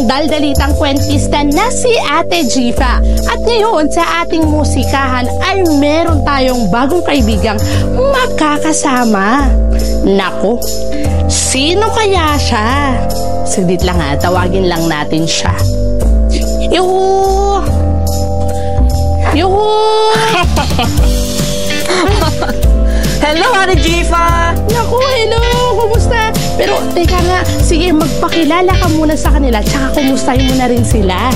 daldalitang kwentista na si Ate Jifa. At ngayon sa ating musikahan ay meron tayong bagong kaibigang makakasama. Nako, sino kaya siya? Saglit lang ha, tawagin lang natin siya. Yuhu! Yuhu! Hello, Ate Jifa! Naku, hello! Kumusta? Pero, teka nga, sige, magpakilala ka muna sa kanila, tsaka kumustahin mo na rin sila.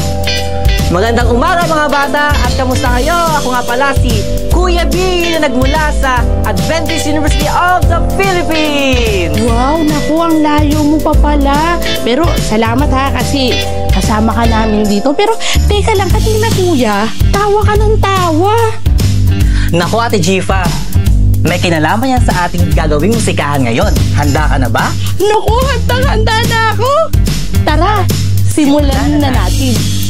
Magandang umaga mga bata! At kamusta kayo? Ako nga pala si Kuya B na nagmula sa Adventist University of the Philippines! Wow, naku, ang layo mo pa pala. Pero, salamat ha, kasi kasama ka namin dito. Pero, teka lang, kanina kuya, tawa ka ng tawa. Naku, Ate Jifa, may kinalaman yan sa ating gagawing musikahan ngayon. Handa ka na ba? Naku, handang-handa na ako. Tara, simulan na natin.